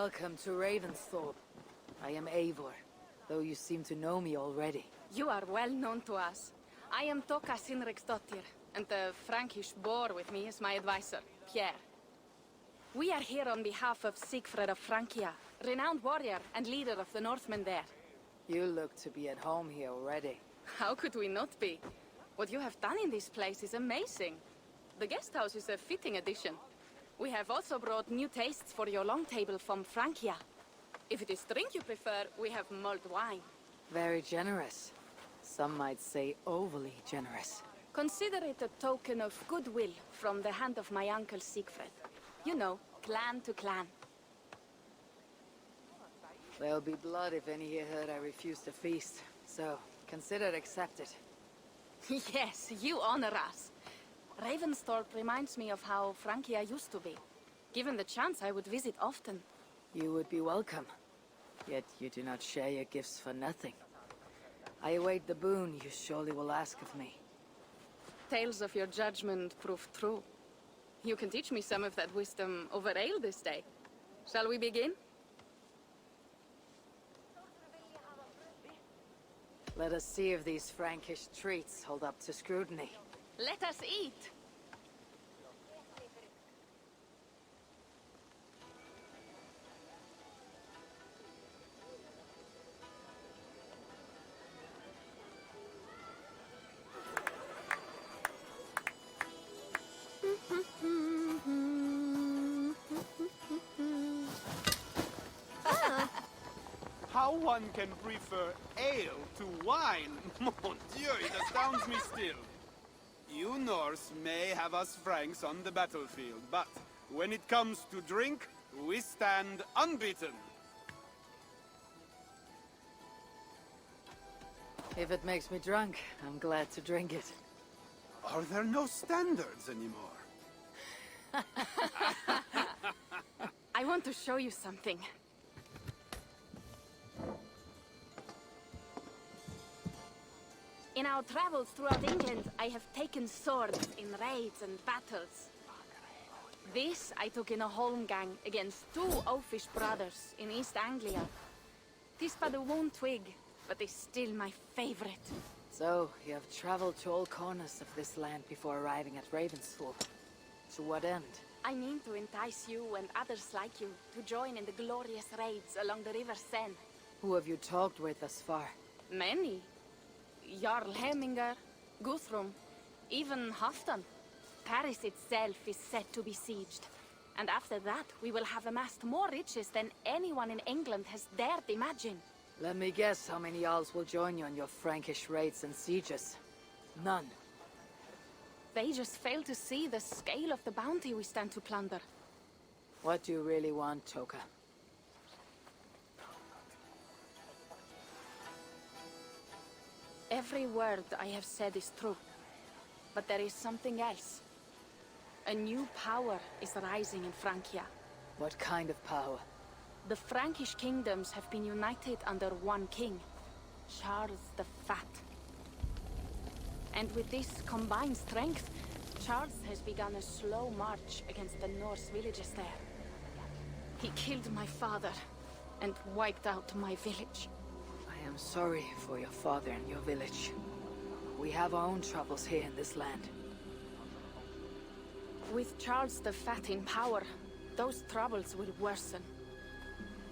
Welcome to Ravensthorpe. I am Eivor, though you seem to know me already. You are well known to us. I am Toka Sinriksdottir, and the Frankish boar with me is my advisor, Pierre. We are here on behalf of Sigfred of Francia, renowned warrior and leader of the Northmen there. You look to be at home here already. How could we not be? What you have done in this place is amazing. The guest house is a fitting addition. We have also brought new tastes for your long table from Francia. If it is drink you prefer, we have mulled wine. Very generous. Some might say overly generous. Consider it a token of goodwill from the hand of my uncle Sigfred. You know, clan to clan. There'll be blood if any here heard I refuse to feast. So, consider it accepted. Yes, you honor us. Ravensthorpe reminds me of how Francia used to be. Given the chance, I would visit often. You would be welcome. Yet you do not share your gifts for nothing. I await the boon you surely will ask of me. Tales of your judgment prove true. You can teach me some of that wisdom over ale this day. Shall we begin? Let us see if these Frankish treats hold up to scrutiny. Let us eat! How one can prefer ale to wine? Mon Dieu, it astounds me still. You Norse may have us Franks on the battlefield, but when it comes to drink, we stand unbeaten. If it makes me drunk, I'm glad to drink it. Are there no standards anymore? I want to show you something. In our travels throughout England, I have taken swords in raids and battles. This I took in a holmgang against two oafish brothers in East Anglia. 'Tis but a wound twig, but is still my favorite. So, you have traveled to all corners of this land before arriving at Ravensthorpe. To what end? I mean to entice you and others like you to join in the glorious raids along the River Seine. Who have you talked with thus far? Many. Jarl Hemminger, Guthrum, even Halfdan. Paris itself is set to be sieged. And after that, we will have amassed more riches than anyone in England has dared imagine. Let me guess how many Jarls will join you on your Frankish raids and sieges. None. They just fail to see the scale of the bounty we stand to plunder. What do you really want, Toka? Every word I have said is true. But there is something else. A new power is rising in Francia. What kind of power? The Frankish kingdoms have been united under one king, Charles the Fat. And with this combined strength, Charles has begun a slow march against the Norse villages there. He killed my father and wiped out my village. I am sorry for your father and your village. We have our own troubles here in this land. With Charles the Fat in power, those troubles will worsen.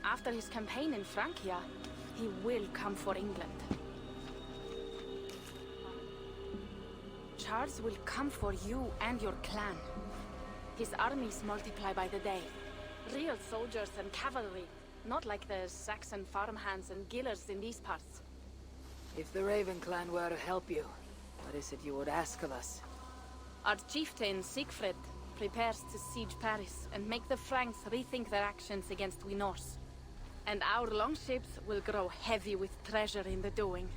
After his campaign in Francia, he will come for England. Charles will come for you and your clan. His armies multiply by the day. Real soldiers and cavalry, not like the Saxon farmhands and gillers in these parts. If the Raven clan were to help you, what is it you would ask of us? Our chieftain, Sigfred, prepares to siege Paris and make the Franks rethink their actions against we Norse. And our longships will grow heavy with treasure in the doing.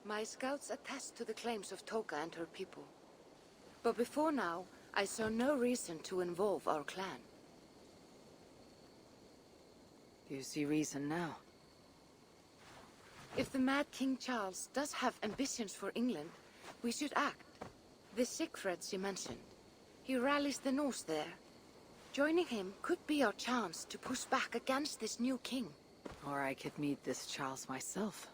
My scouts attest to the claims of Toka and her people. But before now, I saw no reason to involve our clan. Do you see reason now? If the mad King Charles does have ambitions for England, we should act. The Siegfrieds you mentioned, he rallies the Norse there. Joining him could be our chance to push back against this new king. Or I could meet this Charles myself.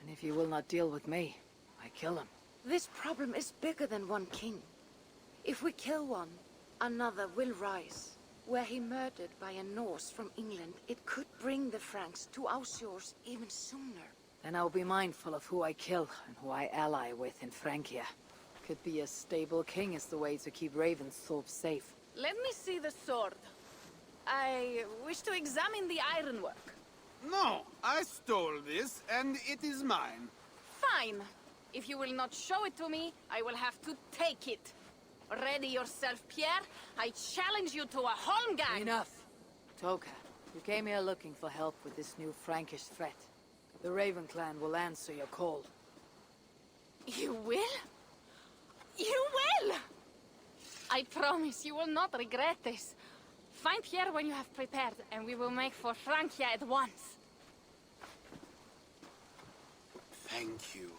And if he will not deal with me, I kill him. This problem is bigger than one king. If we kill one, another will rise. Were he murdered by a Norse from England, it could bring the Franks to our shores even sooner. Then I'll be mindful of who I kill and who I ally with in Francia. Could be a stable king is the way to keep Ravensthorpe safe. Let me see the sword. I wish to examine the ironwork. No, I stole this, and it is mine. Fine. If you will not show it to me, I will have to take it. Ready yourself, Pierre. I challenge you to a holmgang. Enough! Toka, you came here looking for help with this new Frankish threat. The Raven clan will answer your call. You will? You will! I promise you will not regret this. Find Pierre when you have prepared, and we will make for Francia at once. Thank you.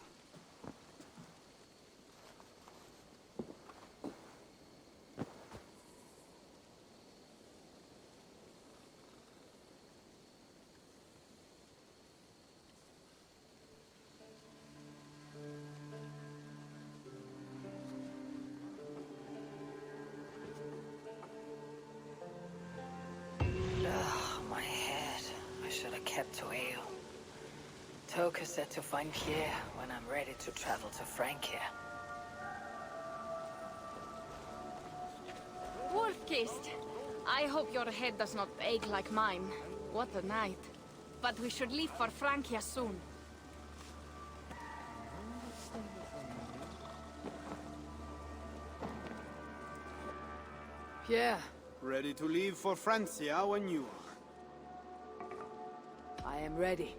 My head. I should have kept to ale. Toka said to find Pierre when I'm ready to travel to Francia. Wolfkist, I hope your head does not ache like mine. What a night. But we should leave for Francia soon. Pierre, Ready to leave for Francia when you are. I am ready.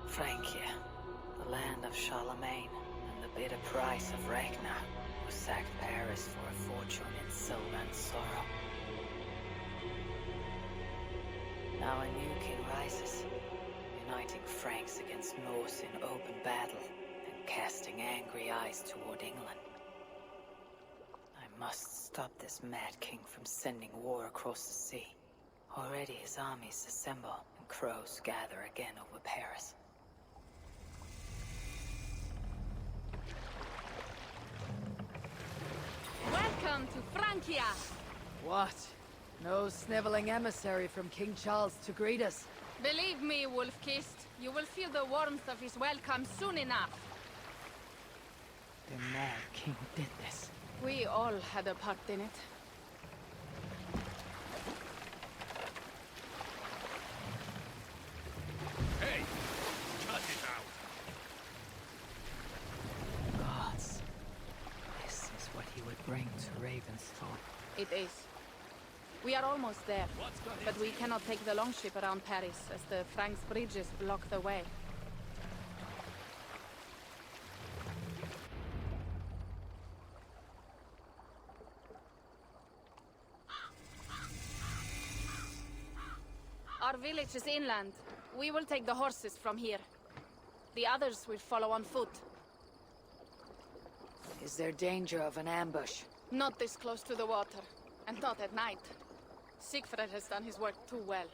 Francia, the land of Charlemagne, and the bitter price of Ragnar, who sacked Paris for a fortune in silver and sorrow. Now a new king rises, uniting Franks against Norse in open battle, and casting angry eyes toward England. I must stop this mad king from sending war across the sea. Already his armies assemble, and crows gather again over Paris. Welcome to Francia! What? No sniveling emissary from King Charles to greet us? Believe me, Wolfkist, you will feel the warmth of his welcome soon enough. The mad king did this. We all had a part in it. Hey! Cut it out! Gods. This is what he would bring to Ravensthorpe. It is. We are almost there, but we cannot take the longship around Paris as the Franks' bridges block the way. Our village is inland. We will take the horses from here. The others will follow on foot. Is there danger of an ambush? Not this close to the water, and not at night. Siegfried has done his work too well.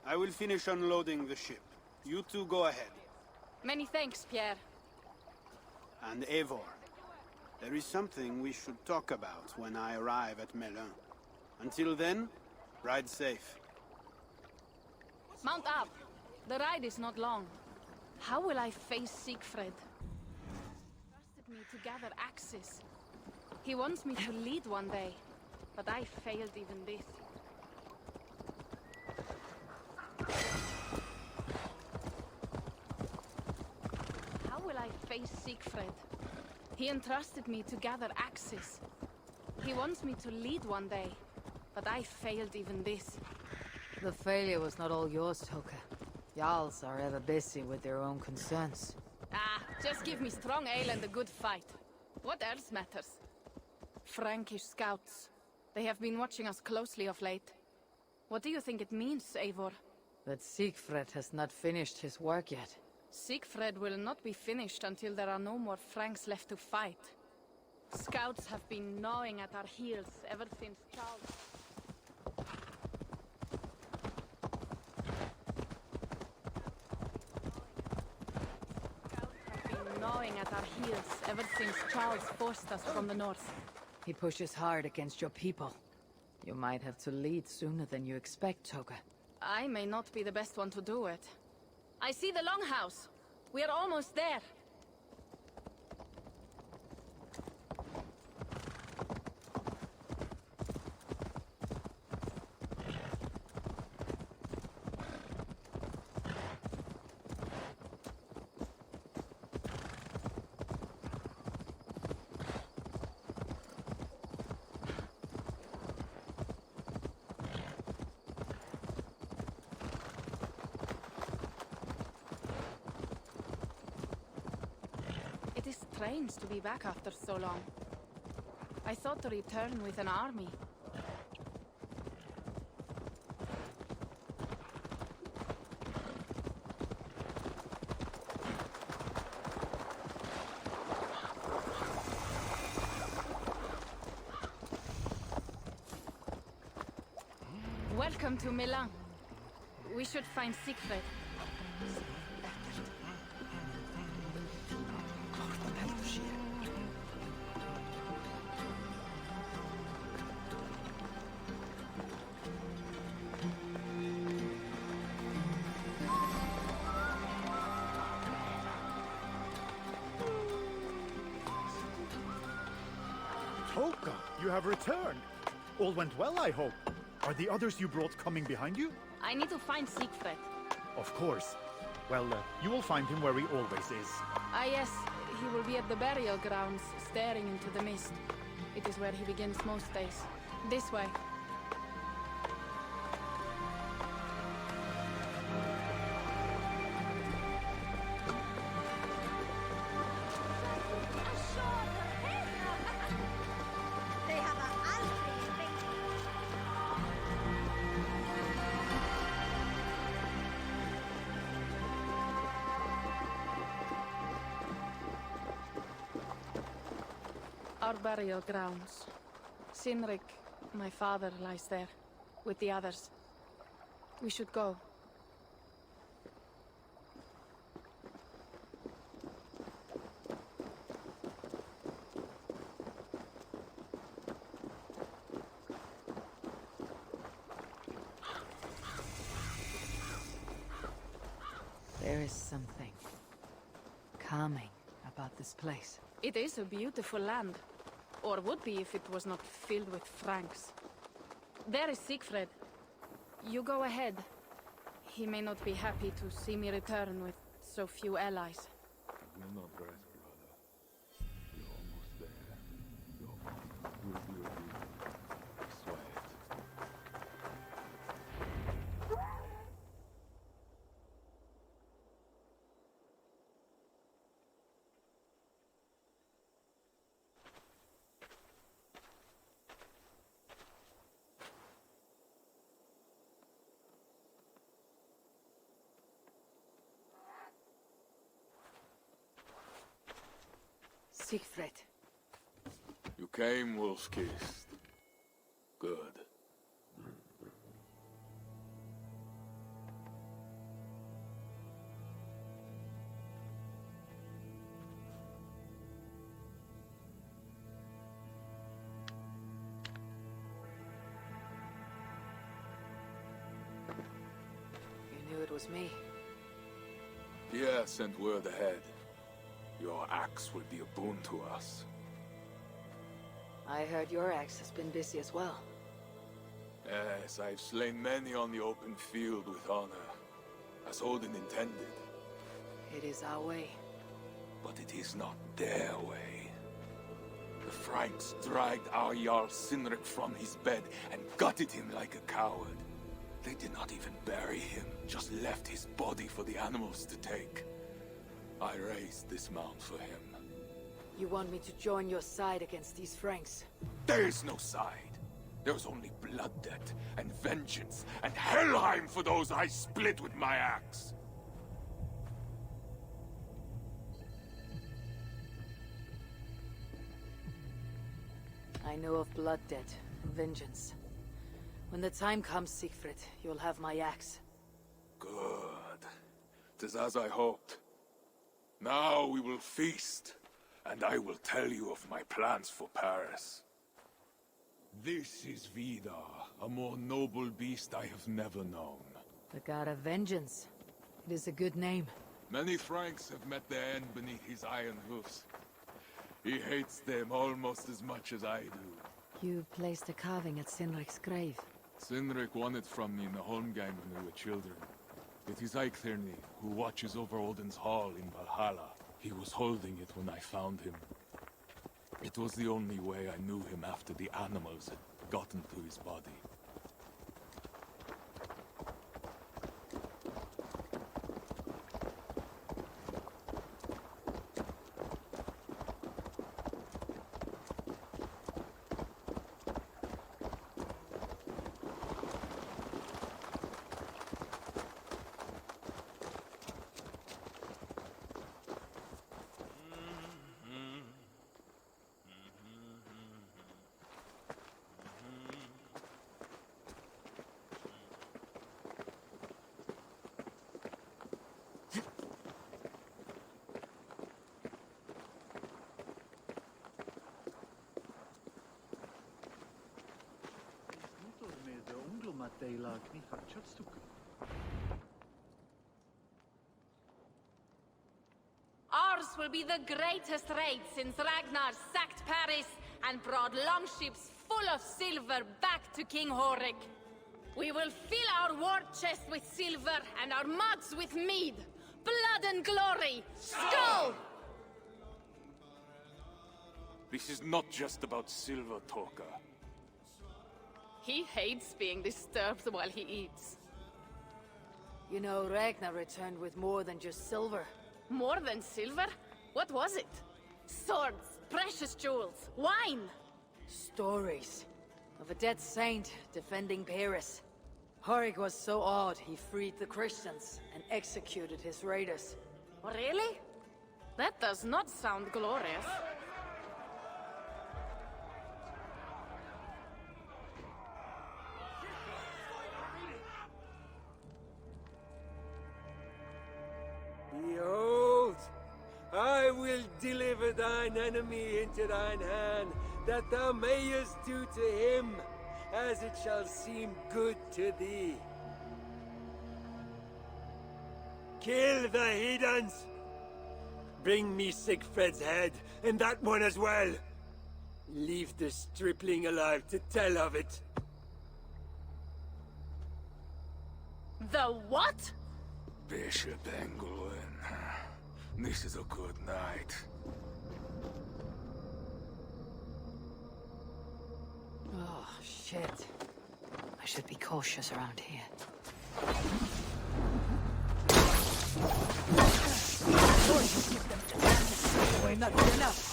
I will finish unloading the ship. You two go ahead. Many thanks, Pierre. And Eivor, there is something we should talk about when I arrive at Melun. Until then, ride safe. Mount up. The ride is not long. How will I face Siegfried? He trusted me to gather axes. He wants me to lead one day, but I failed even this. face Siegfried. He entrusted me to gather axes. He wants me to lead one day, but I failed even this. The failure was not all yours, Toka. Jarls are ever busy with their own concerns. Ah, just give me strong ale and a good fight. What else matters? Frankish scouts. They have been watching us closely of late. What do you think it means, Eivor? That Siegfried has not finished his work yet. Siegfried will not be finished until there are no more Franks left to fight. Scouts have been gnawing at our heels ever since Charles... ever since Charles forced us from the north. He pushes hard against your people. You might have to lead sooner than you expect, Toka. I may not be the best one to do it. I see the longhouse. We are almost there. It is strange to be back after so long. I thought to return with an army. Welcome to Milan. We should find Siegfried. Toka, you have returned. All went well, I hope. Are the others you brought coming behind you? I need to find Siegfried. Of course. Well, you will find him where he always is. Ah yes, he will be at the burial grounds, staring into the mist. It is where he begins most days. This way. Our burial grounds. Sinrik, my father, lies there, with the others. We should go. There is something calming about this place. It is a beautiful land. Or would be if it was not filled with Franks. There is Siegfried. You go ahead. He may not be happy to see me return with so few allies. Will not rest, brother. You're almost there. Your father will be with you. I swear it. Siegfried. You came, wolf-kissed. Good. You knew it was me. Pierre sent word ahead. Your axe will be a boon to us. I heard your axe has been busy as well. Yes, I've slain many on the open field with honor, as Odin intended. It is our way. But it is not their way. The Franks dragged our Jarl Sinric from his bed and gutted him like a coward. They did not even bury him, just left his body for the animals to take. I raised this mound for him. You want me to join your side against these Franks? There is no side. There is only blood debt, and vengeance, and Helheim for those I split with my axe. I know of blood debt, vengeance. When the time comes, Siegfried, you'll have my axe. Good. 'Tis as I hoped. Now we will feast, and I will tell you of my plans for Paris. This is Vidar, a more noble beast I have never known. The god of vengeance. It is a good name. Many Franks have met their end beneath his iron hoofs. He hates them almost as much as I do. You placed a carving at Sinric's grave. Sinric won it from me in the Holmgang when we were children. It is Eiktherni, who watches over Odin's hall in Valhalla. He was holding it when I found him. It was the only way I knew him after the animals had gotten to his body. Ours will be the greatest raid since Ragnar sacked Paris and brought longships full of silver back to King Horik. We will fill our war chest with silver and our mugs with mead. Blood and glory! Skull! This is not just about silver, Torka. He hates being disturbed while he eats. You know, Ragnar returned with more than just silver. More than silver? What was it? Swords, precious jewels, wine! Stories of a dead saint defending Paris. Horik was so awed he freed the Christians and executed his raiders. Really? That does not sound glorious. Behold, I will deliver thine enemy into thine hand, that thou mayest do to him as it shall seem good to thee. Kill the heathens! Bring me Siegfried's head, and that one as well. Leave the stripling alive to tell of it. The what? Bishop Engelwin. This is a good night. Oh, shit. I should be cautious around here. Not good enough.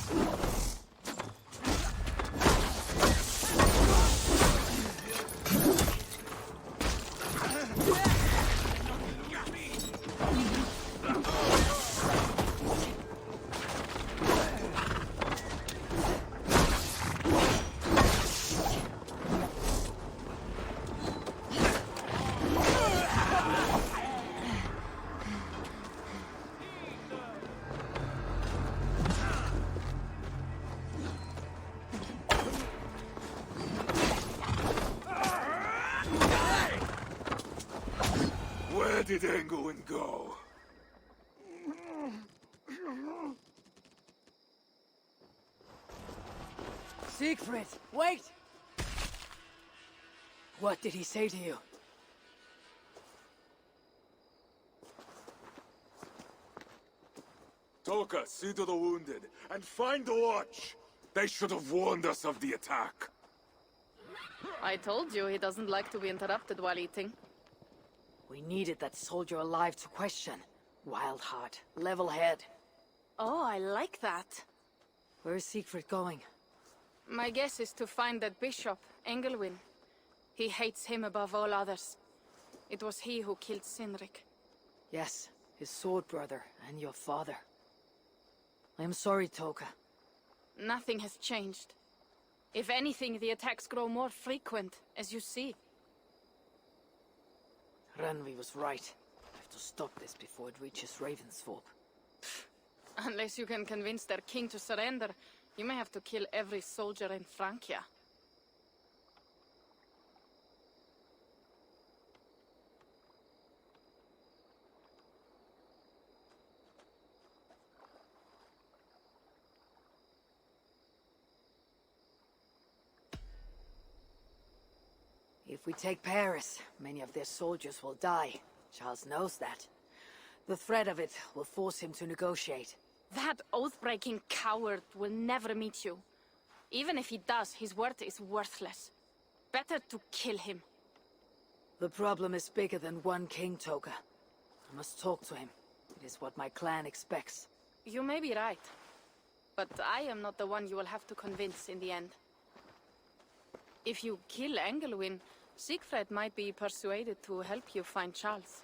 Where did Engelwin go? Siegfried, wait! What did he say to you? Toka, see to the wounded, and find the watch! They should have warned us of the attack. I told you he doesn't like to be interrupted while eating. We needed that soldier alive to question. Wild heart, level head. Oh, I like that. Where's Siegfried going? My guess is to find that bishop, Engelwin. He hates him above all others. It was he who killed Cynric. Yes, his sword brother and your father. I am sorry, Toka. Nothing has changed. If anything, the attacks grow more frequent, as you see. Randvi was right. I have to stop this before it reaches Ravensthorpe. Unless you can convince their king to surrender, you may have to kill every soldier in Francia. If we take Paris, many of their soldiers will die. Charles knows that. The threat of it will force him to negotiate. That oath-breaking coward will never meet you. Even if he does, his word is worthless. Better to kill him. The problem is bigger than one king, Toka. I must talk to him. It is what my clan expects. You may be right. But I am not the one you will have to convince in the end. If you kill Engelwin, Siegfried might be persuaded to help you find Charles.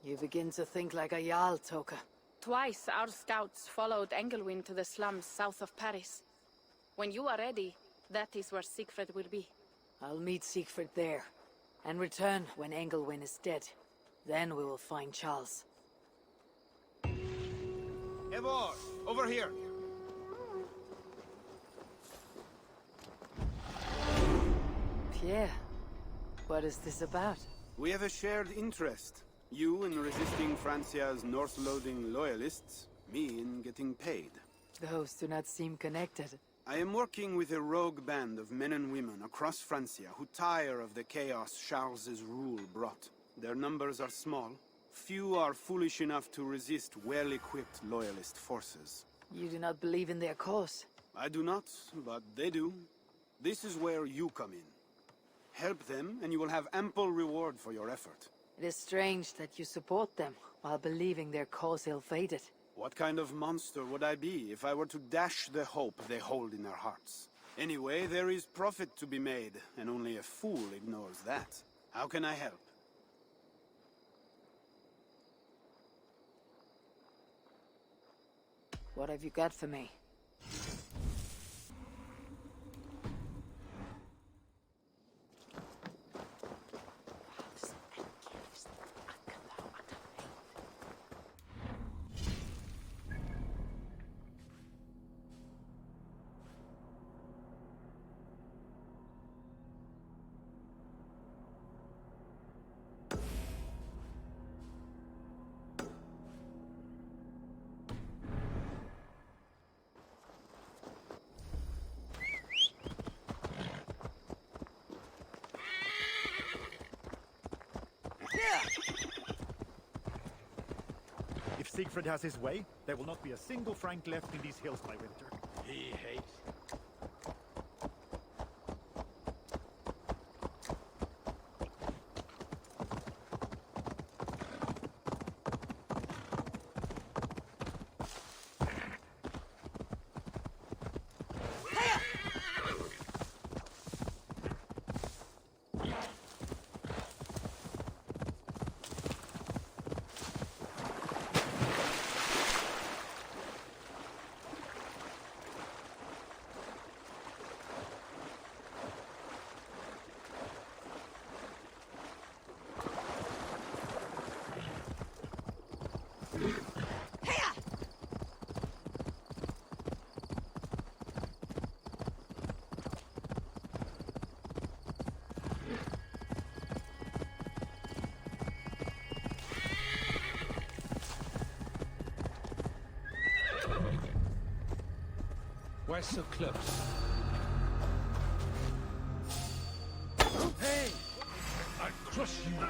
You begin to think like a Jarl, Toka. Twice our scouts followed Engelwin to the slums south of Paris. When you are ready, that is where Siegfried will be. I'll meet Siegfried there, and return when Engelwin is dead. Then we will find Charles. Eivor, over here. Pierre, what is this about? We have a shared interest. You in resisting Francia's north-loading loyalists, me in getting paid. Those do not seem connected. I am working with a rogue band of men and women across Francia who tire of the chaos Charles's rule brought. Their numbers are small. Few are foolish enough to resist well-equipped loyalist forces. You do not believe in their cause? I do not, but they do. This is where you come in. Help them, and you will have ample reward for your effort. It is strange that you support them, while believing their cause ill-fated. What kind of monster would I be if I were to dash the hope they hold in their hearts? Anyway, there is profit to be made, and only a fool ignores that. How can I help? What have you got for me? If Siegfried has his way, there will not be a single Frank left in these hills by winter. He hates. Why so close? Hey! I'll crush you!